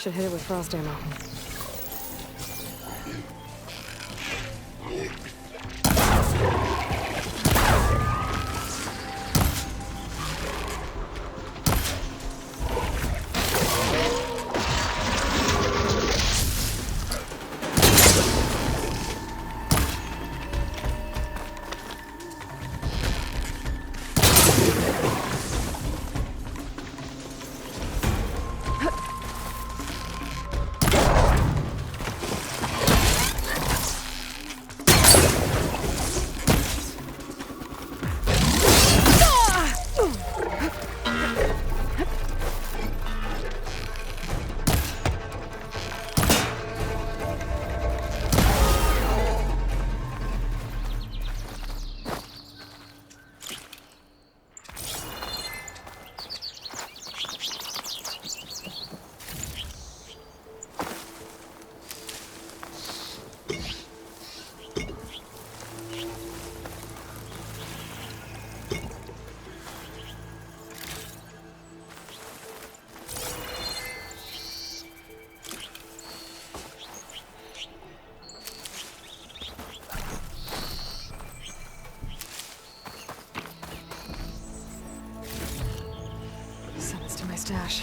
Should hit it with frost ammo. Send this to my stash.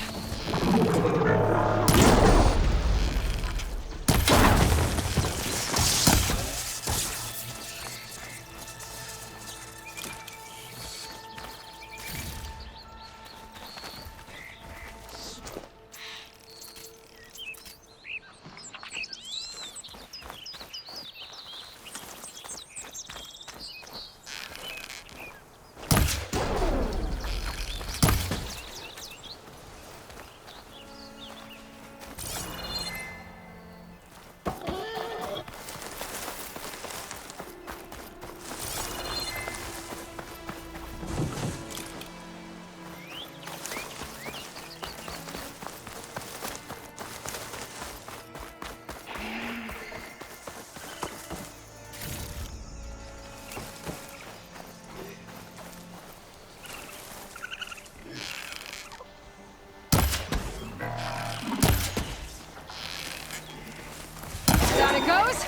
Down it goes.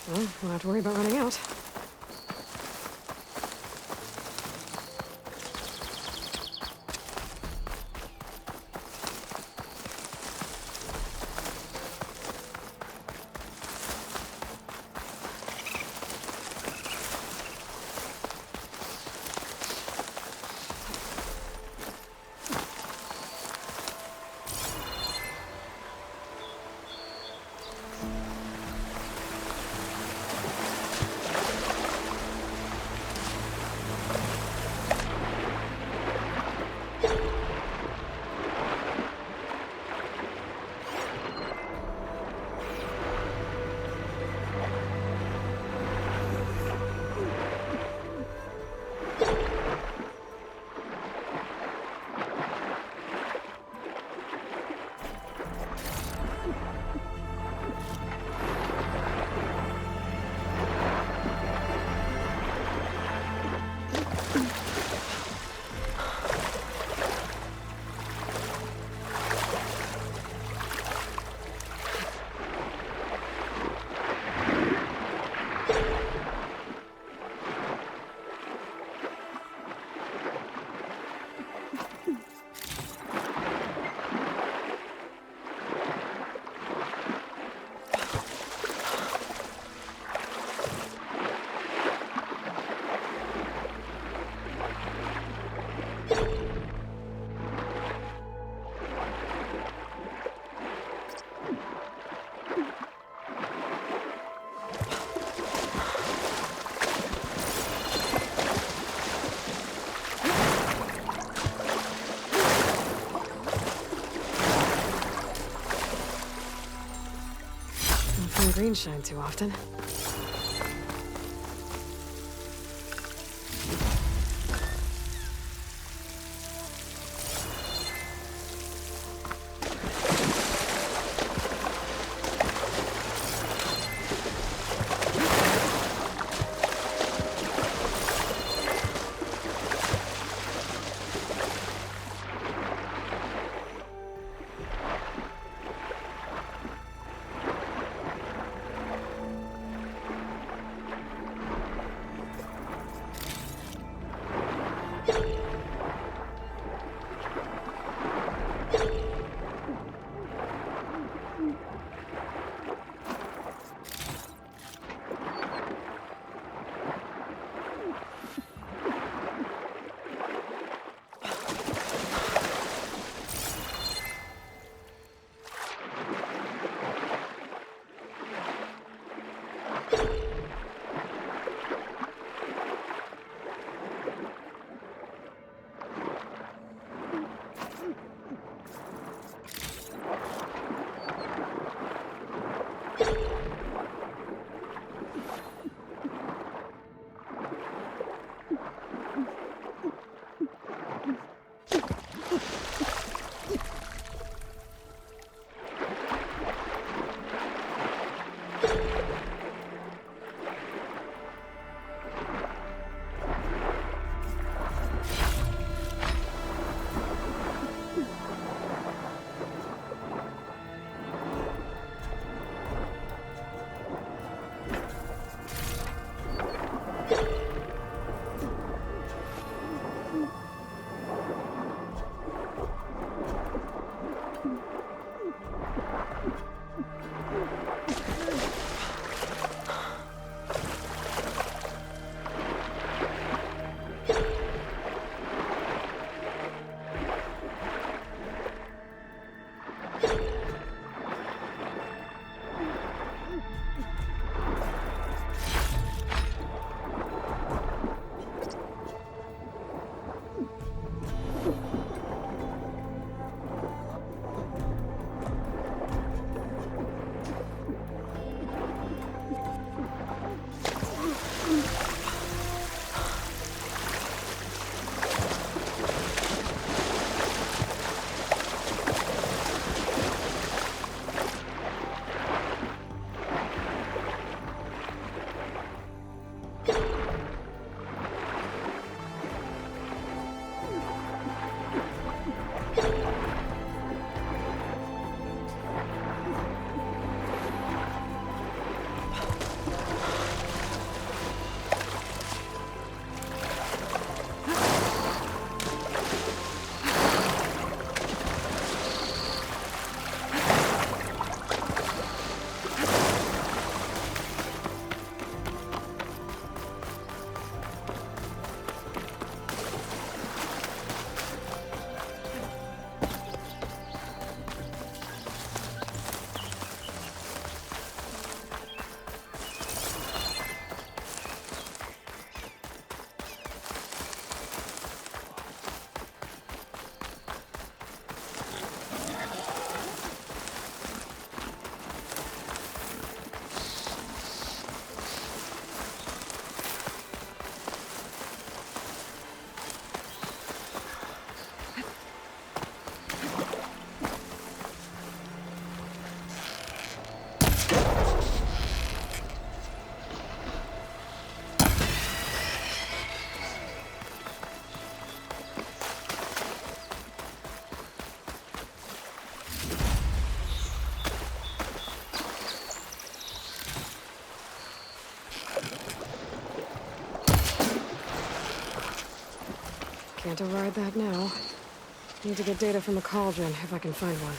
Well, won't have to worry about running out. rain shine too often. Can't override that now. Need to get data from a cauldron, if I can find one.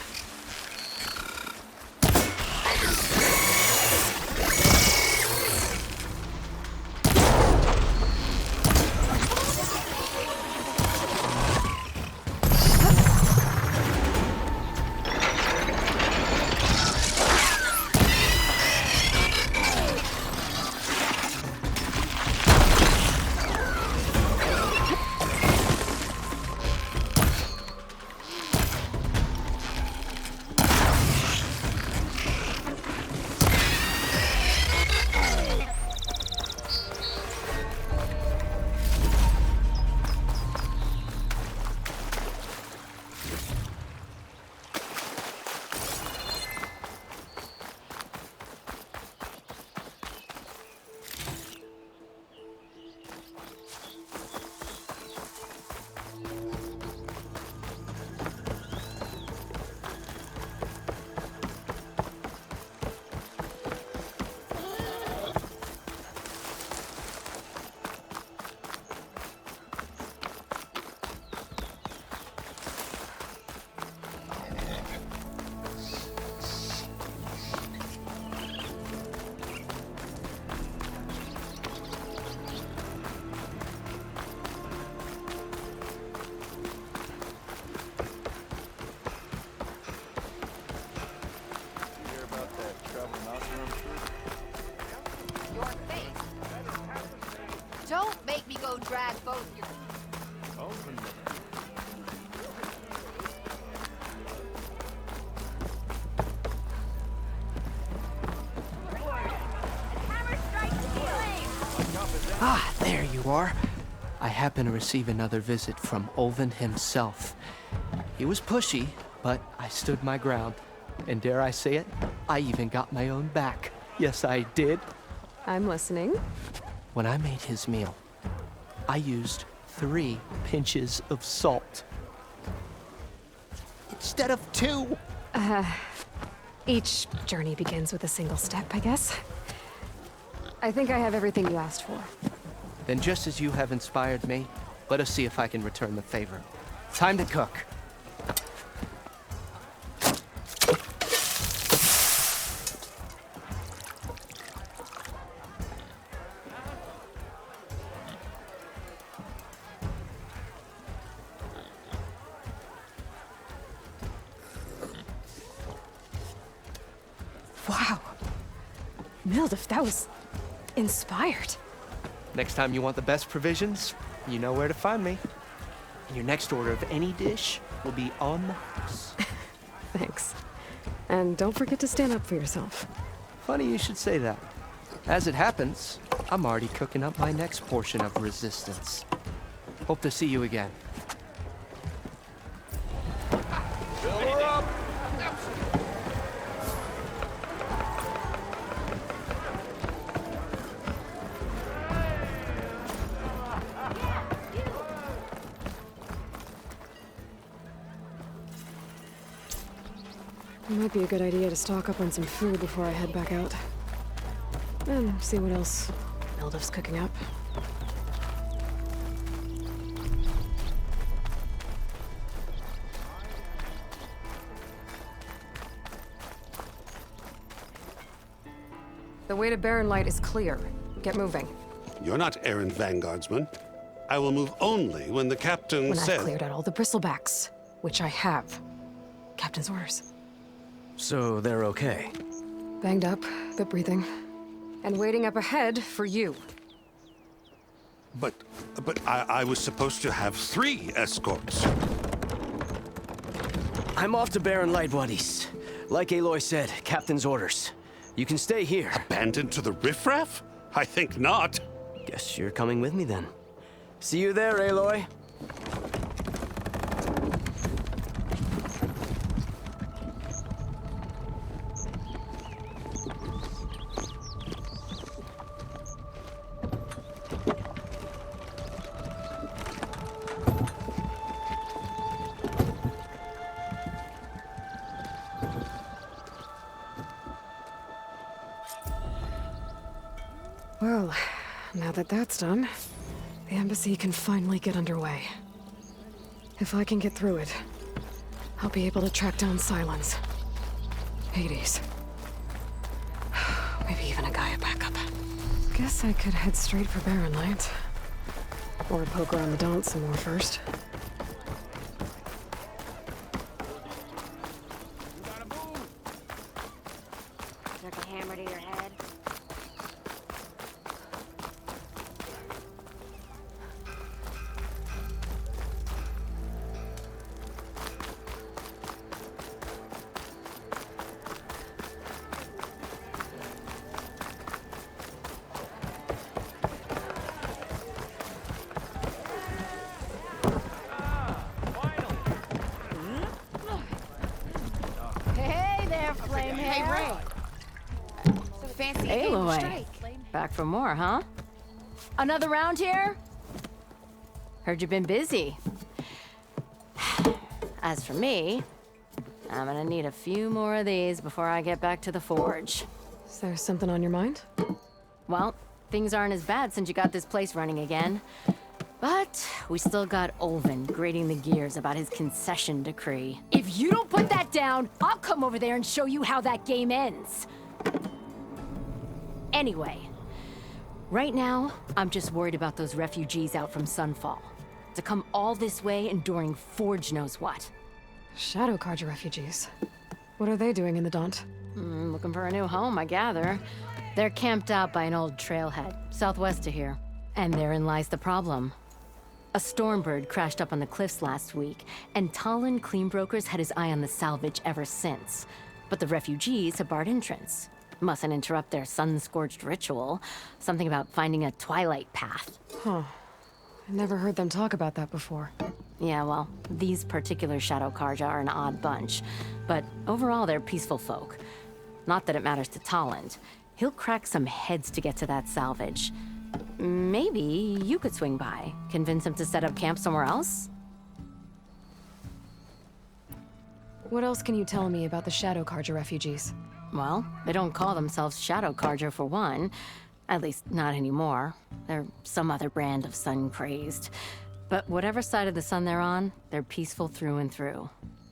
Don't make me go drag both your... Ah, there you are. I happen to receive another visit from Olvin himself. He was pushy, but I stood my ground. And dare I say it, I even got my own back. Yes, I did. I'm listening. When I made his meal, I used 3 pinches of salt. Instead of 2. Each journey begins with a single step, I guess. I think I have everything you asked for. Then just as you have inspired me, let us see if I can return the favor. Time to cook. Wow. Mildif, that was inspired. Next time you want the best provisions, you know where to find me. And your next order of any dish will be on the house. Thanks. And don't forget to stand up for yourself. Funny you should say that. As it happens, I'm already cooking up my next portion of resistance. Hope to see you again. Fill her up! It might be a good idea to stock up on some food before I head back out. And see what else Mildif's cooking up. The way to Barren Light is clear. Get moving. You're not errand vanguardsman. I will move only when the captain When says... I've cleared out all the bristlebacks, which I have. Captain's orders. So they're okay? Banged up, but breathing. And waiting up ahead for you. But I was supposed to have 3 escorts. I'm off to Barren Light, buddies. Like Aloy said, Captain's orders. You can stay here. Abandoned to the riffraff? I think not. Guess you're coming with me then. See you there, Aloy. Well, now that that's done, the embassy can finally get underway. If I can get through it, I'll be able to track down Silence, Hades, maybe even a Gaia backup. Guess I could head straight for Barren Light. Or poke around the Daunt some more first. Took a hammer to your head. Hey there, flame hair. Fancy Aloy, back for more, huh? Another round here? Heard you've been busy. As for me, I'm gonna need a few more of these before I get back to the forge. Is there something on your mind? Well, things aren't as bad since you got this place running again. But we still got Olvin grating the gears about his concession decree. If you don't put that down, I'll come over there and show you how that game ends. Anyway, right now, I'm just worried about those refugees out from Sunfall. To come all this way enduring Forge knows what. Shadow Carja refugees. What are they doing in the Daunt? Looking for a new home, I gather. They're camped out by an old trailhead, southwest of here. And therein lies the problem. A stormbird crashed up on the cliffs last week, and Talon Cleanbrokers had his eye on the salvage ever since. But the refugees have barred entrance. Mustn't interrupt their sun-scorched ritual. Something about finding a twilight path. Huh. I never heard them talk about that before. Yeah, well, these particular Shadow Karja are an odd bunch. But overall, they're peaceful folk. Not that it matters to Talon. He'll crack some heads to get to that salvage. Maybe you could swing by, convince him to set up camp somewhere else? What else can you tell me about the Shadow Karja refugees? Well, they don't call themselves Shadow Karja for one. At least, not anymore. They're some other brand of sun-crazed. But whatever side of the sun they're on, they're peaceful through and through.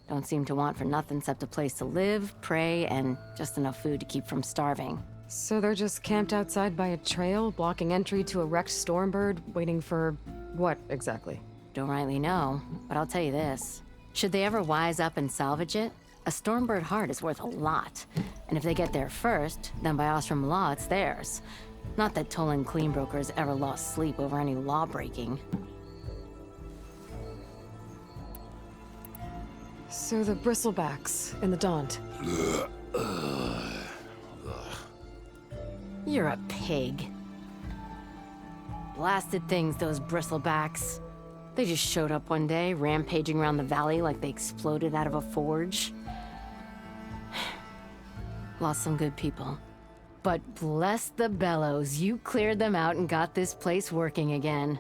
Don't seem to want for nothing except a place to live, pray, and just enough food to keep from starving. So they're just camped outside by a trail, blocking entry to a wrecked stormbird, waiting for what exactly? Don't rightly know, but I'll tell you this. Should they ever wise up and salvage it, a stormbird heart is worth a lot. And if they get there first, then by Ostrom law, it's theirs. Not that Tolan Cleanbrokers ever lost sleep over any law breaking. So the bristlebacks in the Daunt. You're a pig. Blasted things, those bristlebacks. They just showed up one day, rampaging around the valley like they exploded out of a forge. Lost some good people. But bless the bellows, you cleared them out and got this place working again.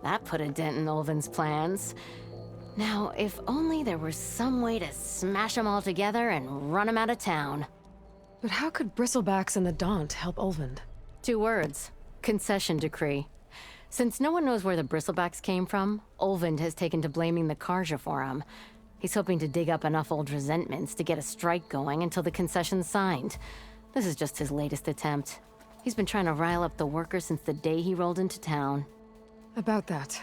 That put a dent in Ulvin's plans. Now, if only there was some way to smash them all together and run them out of town. But how could bristlebacks in the Daunt help Ulvund? 2 words. Concession decree. Since no one knows where the bristlebacks came from, Ulvund has taken to blaming the Karja for them. He's hoping to dig up enough old resentments to get a strike going until the concession's signed. This is just his latest attempt. He's been trying to rile up the workers since the day he rolled into town. About that,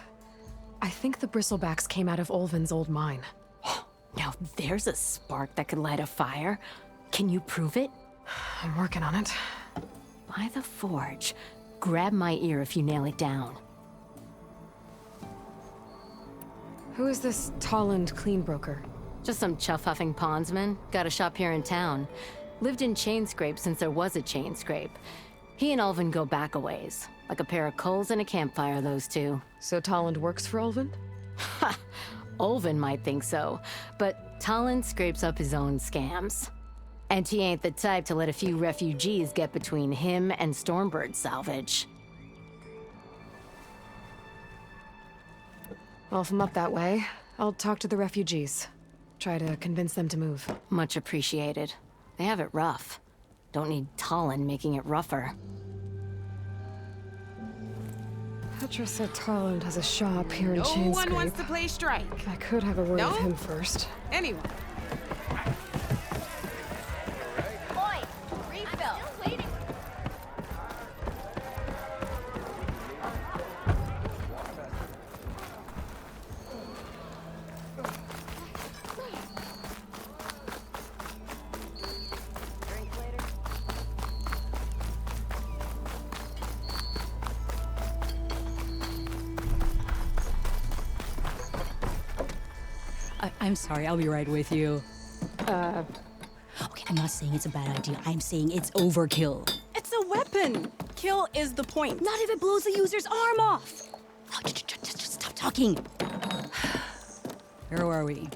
I think the bristlebacks came out of Ulvund's old mine. Now there's a spark that could light a fire. Can you prove it? I'm working on it. By the forge. Grab my ear if you nail it down. Who is this Tolland Cleanbroker? Just some chuff-huffing pondsman. Got a shop here in town. Lived in Chainscrape since there was a Chainscrape. He and Ulvund go back a ways. Like a pair of coals and a campfire, those two. So Tolland works for Ulvund? Ha! Ulvund might think so, but Tolland scrapes up his own scams. And he ain't the type to let a few refugees get between him and Stormbird salvage. Well, if I'm up that way, I'll talk to the refugees. Try to convince them to move. Much appreciated. They have it rough. Don't need Tolland making it rougher. Petra said Tolland has a shop here in Chainscrape. No one wants to play strike. I could have a word No? with him first. Anyone. Boy, refill. Still waiting. Drink later. I'm sorry, I'll be right with you. Okay, I'm not saying it's a bad idea. I'm saying it's overkill. It's a weapon. Kill is the point. Not if it blows the user's arm off. Oh, just stop talking. Where are we?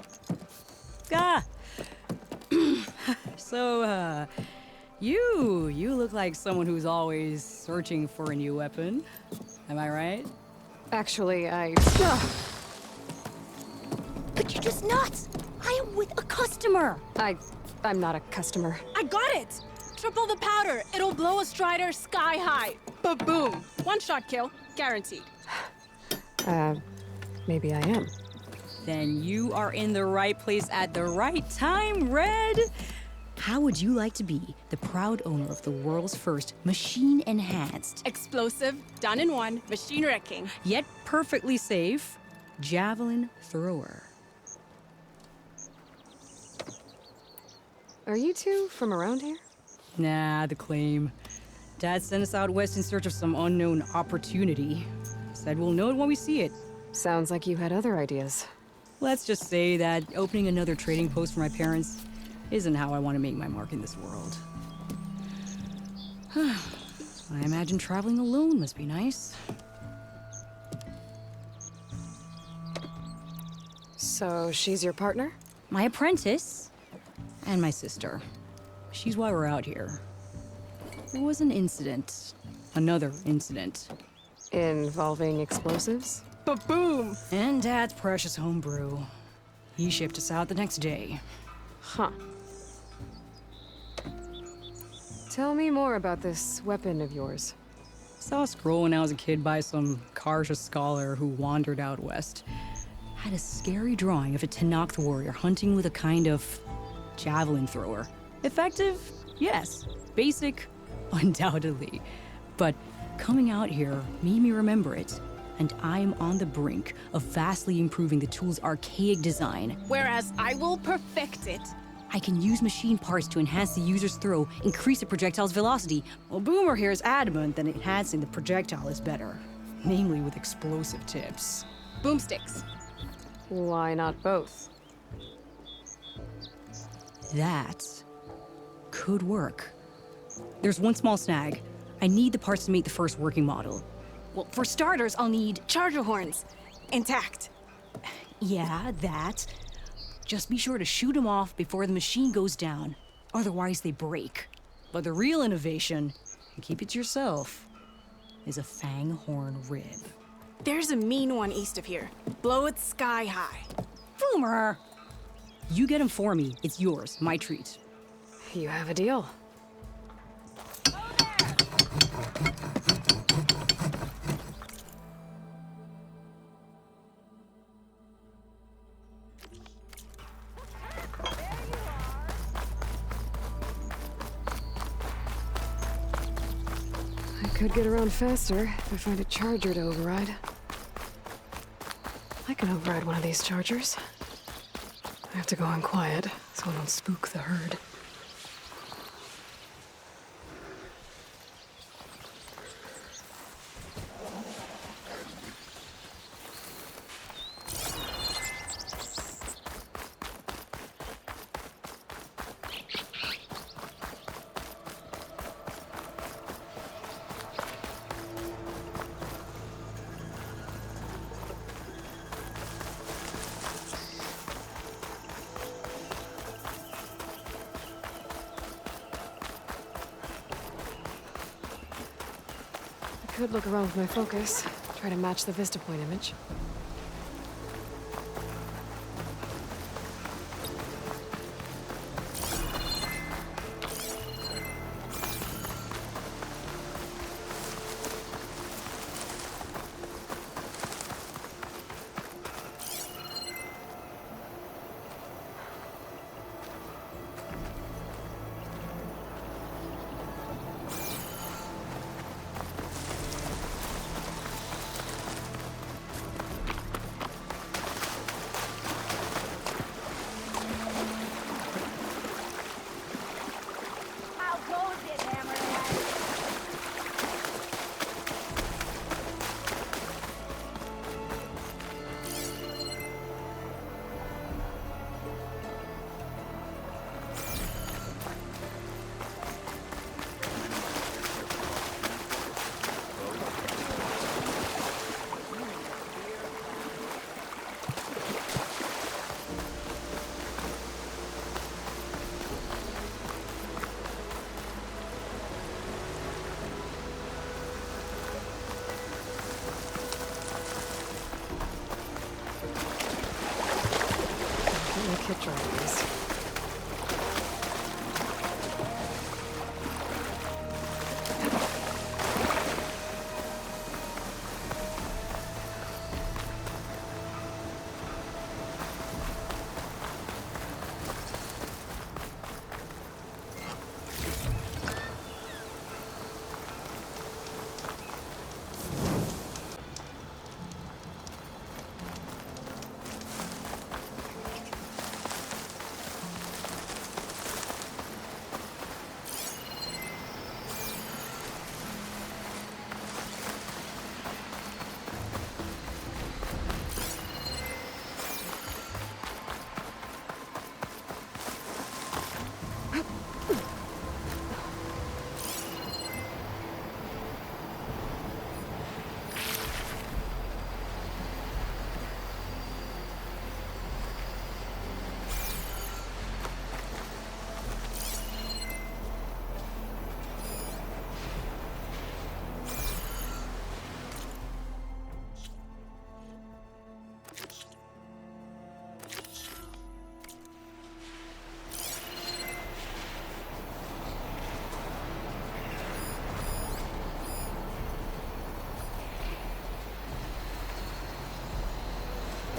Ah! So, you look like someone who's always searching for a new weapon. Am I right? Actually, But you're just nuts. I am with a customer. I'm not a customer. I got it. Triple the powder. It'll blow a Strider sky high. Ba-boom. One shot kill. Guaranteed. Maybe I am. Then you are in the right place at the right time, Red. How would you like to be the proud owner of the world's first machine-enhanced, Explosive, done in one, machine wrecking. Yet perfectly safe, javelin thrower? Are you two from around here? Nah, the claim. Dad sent us out west in search of some unknown opportunity. Said we'll know it when we see it. Sounds like you had other ideas. Let's just say that opening another trading post for my parents isn't how I want to make my mark in this world. I imagine traveling alone must be nice. So she's your partner? My apprentice and my sister. She's why we're out here. There was an incident. Another incident. Involving explosives? Ba-boom! And Dad's precious homebrew. He shipped us out the next day. Huh. Tell me more about this weapon of yours. Saw a scroll when I was a kid by some Karja scholar who wandered out west. Had a scary drawing of a Tenakth warrior hunting with a kind of javelin thrower. Effective? Yes. Basic? Undoubtedly. But coming out here made me remember it. And I'm on the brink of vastly improving the tool's archaic design. Whereas I will perfect it. I can use machine parts to enhance the user's throw, increase the projectile's velocity. Well, Boomer here is adamant that enhancing the projectile is better. Namely with explosive tips. Boomsticks. Why not both? That could work. There's one small snag. I need the parts to make the first working model. Well, for starters, I'll need charger horns. Intact. Yeah, that. Just be sure to shoot them off before the machine goes down. Otherwise, they break. But the real innovation, and keep it to yourself, is a fang horn rib. There's a mean one east of here. Blow it sky high. Boomer! You get him for me. It's yours. My treat. You have a deal. I could get around faster if I find a charger to override. I can override one of these chargers. I have to go in quiet so I don't spook the herd. Could look around with my focus, try to match the vista point image. How goes it, Hammerhead? Get my kit dry, please.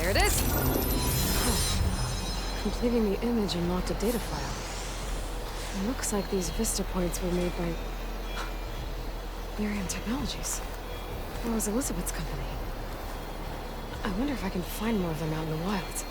There it is! Oh. Completing the image unlocked a data file. It looks like these vista points were made by... Miriam Technologies. That was Elizabeth's company. I wonder if I can find more of them out in the wilds.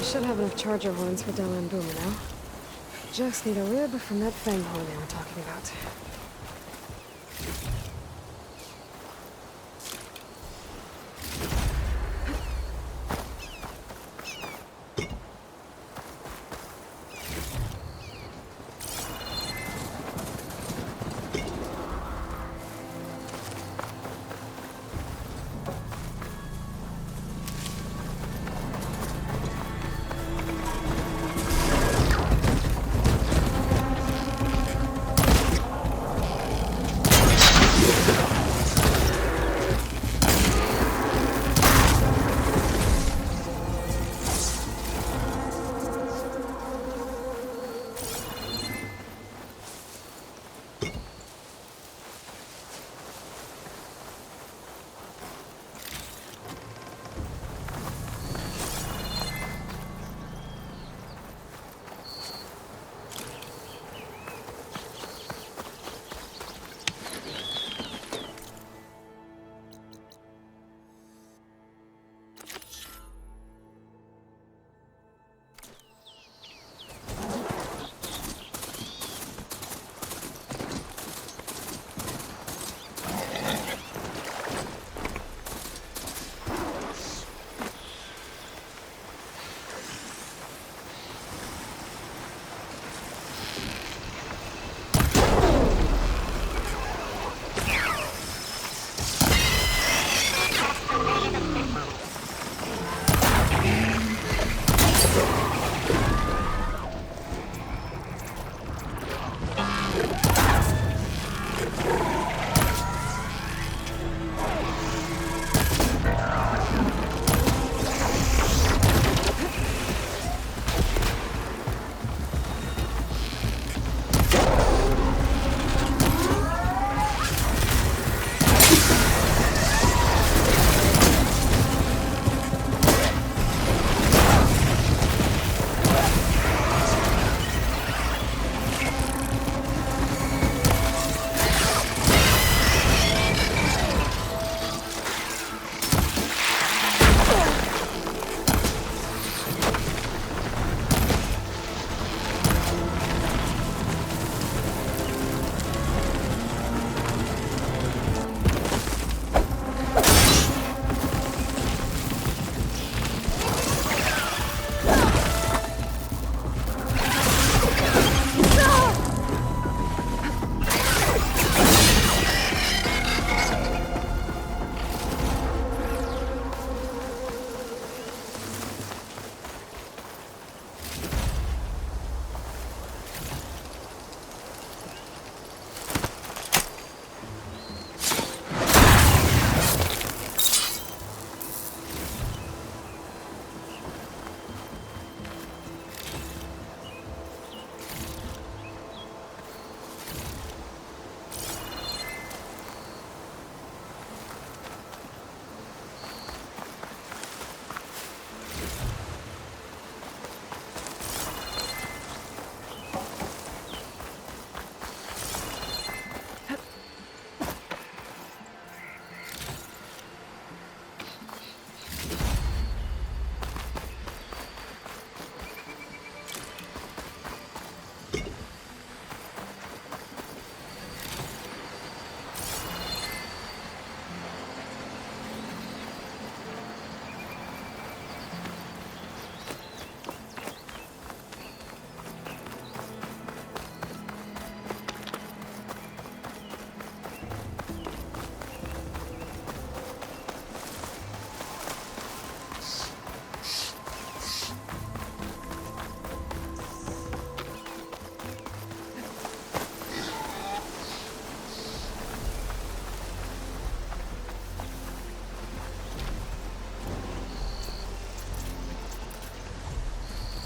Should have enough charger horns for Della and Boomer now. Just need a rib from that fang horn they were talking about.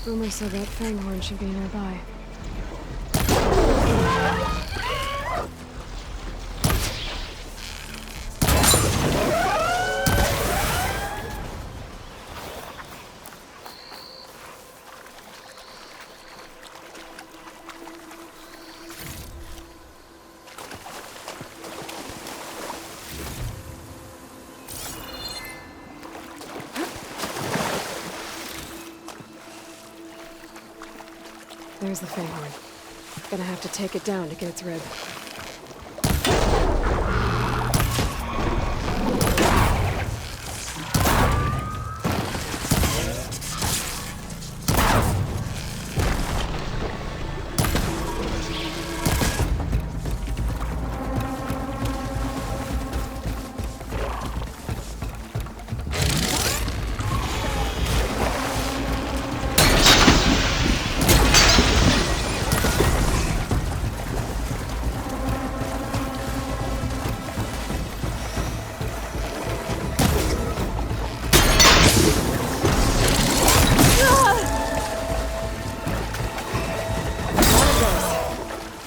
Boomer said that fanghorn should be nearby. There's the fanghorn. Gonna have to take it down to get its rib.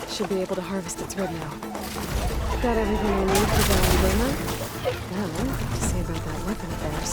Should be able to harvest its rib now. Got everything I need for the Boomer? Now, what to say about that weapon of theirs?